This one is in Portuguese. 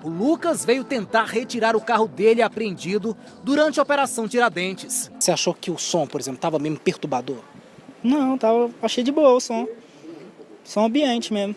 O Lucas veio tentar retirar o carro dele apreendido durante a Operação Tiradentes. Você achou que o som, por exemplo, estava mesmo perturbador? Não, achei de boa o som. Som ambiente mesmo.